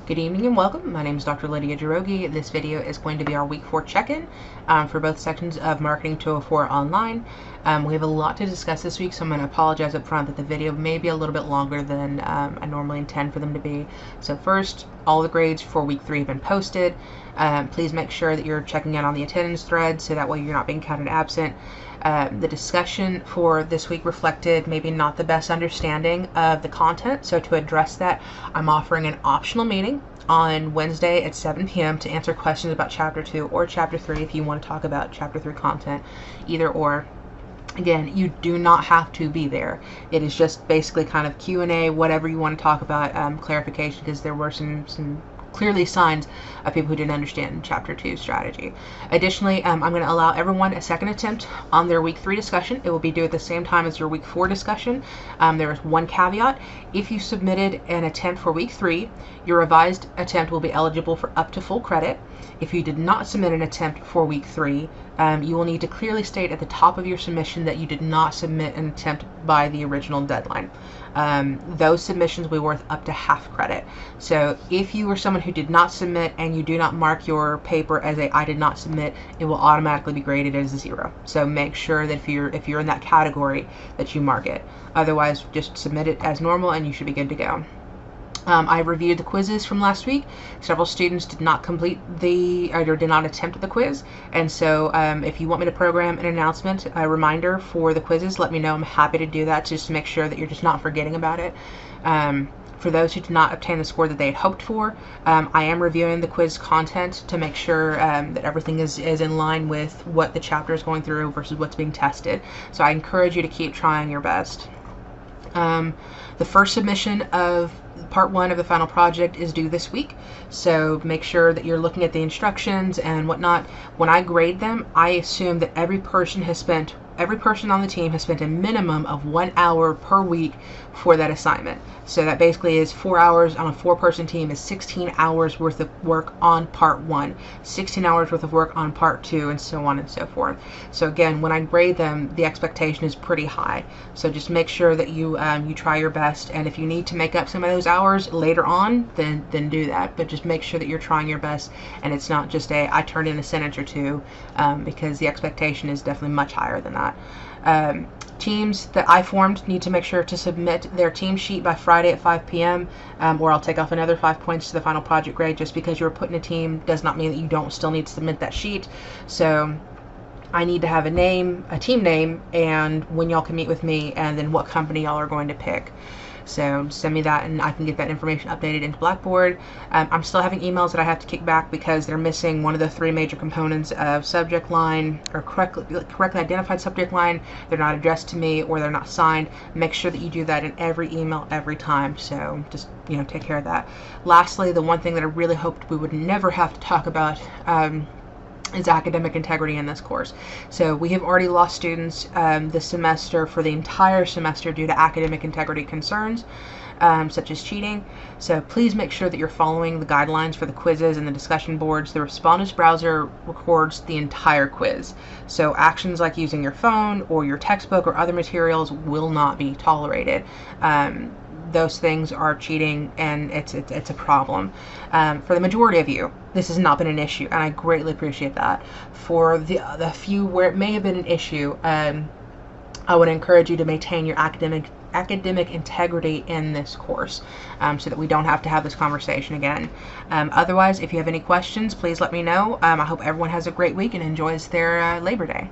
Good evening and welcome. My name is Dr. Lydia Jirogi. This video is going to be our week 4 check-in for both sections of Marketing 204 Online. We have a lot to discuss this week, so I'm going to apologize up front that the video may be a little bit longer than I normally intend for them to be. So first, all the grades for week 3 have been posted. Please make sure that you're checking in on the attendance thread so that way you're not being counted absent. The discussion for this week reflected maybe not the best understanding of the content, so to address that, I'm offering an optional meeting on Wednesday at 7 p.m. to answer questions about Chapter 2 or Chapter 3 if you want to talk about Chapter 3 content, either or. Again, you do not have to be there. It is just basically kind of Q&A, whatever you want to talk about, clarification, because there were some clearly signs of people who didn't understand Chapter 2 strategy. Additionally, I'm going to allow everyone a second attempt on their week 3 discussion. It will be due at the same time as your week 4 discussion. There is one caveat. If you submitted an attempt for week 3, your revised attempt will be eligible for up to full credit. If you did not submit an attempt for week 3, you will need to clearly state at the top of your submission that you did not submit an attempt by the original deadline. Those submissions will be worth up to half credit. So if you were someone who did not submit and you do not mark your paper as a I did not submit, it will automatically be graded as a 0. So make sure that if you're in that category that you mark it. Otherwise, just submit it as normal and you should be good to go. I reviewed the quizzes from last week. Several students did not complete or did not attempt the quiz, and so if you want me to program an announcement, a reminder for the quizzes, let me know. I'm happy to do that just to make sure that you're just not forgetting about it. For those who did not obtain the score that they had hoped for, I am reviewing the quiz content to make sure that everything is in line with what the chapter is going through versus what's being tested. So I encourage you to keep trying your best. The first submission of part 1 of the final project is due this week, so make sure that you're looking at the instructions and whatnot. When I grade them, I assume that every person on the team has spent a minimum of 1 hour per week for that assignment. So that basically is 4 hours on a 4-person team is 16 hours worth of work on part 1, 16 hours worth of work on part 2, and so on and so forth. So again, when I grade them, the expectation is pretty high. So just make sure that you try your best, and if you need to make up some of those hours later on, then do that. But just make sure that you're trying your best, and it's not just I turned in a sentence or two, because the expectation is definitely much higher than that. Teams that I formed need to make sure to submit their team sheet by Friday at 5 p.m. Or I'll take off another 5 points to the final project grade. Just because you're put in a team does not mean that you don't still need to submit that sheet. So I need to have a team name, and when y'all can meet with me, and then what company y'all are going to pick. So send me that and I can get that information updated into Blackboard. I'm still having emails that I have to kick back because they're missing one of the 3 major components of subject line, or correctly identified subject line. They're not addressed to me or they're not signed. Make sure that you do that in every email every time. So just take care of that. Lastly, the one thing that I really hoped we would never have to talk about is academic integrity in this course. So we have already lost students this semester for the entire semester due to academic integrity concerns, such as cheating. So please make sure that you're following the guidelines for the quizzes and the discussion boards. The Respondus browser records the entire quiz. So actions like using your phone or your textbook or other materials will not be tolerated. Those things are cheating, and it's a problem. For the majority of you, this has not been an issue, and I greatly appreciate that. For the few where it may have been an issue, I would encourage you to maintain your academic integrity in this course, so that we don't have to have this conversation again. Otherwise, if you have any questions, please let me know. I hope everyone has a great week and enjoys their Labor Day.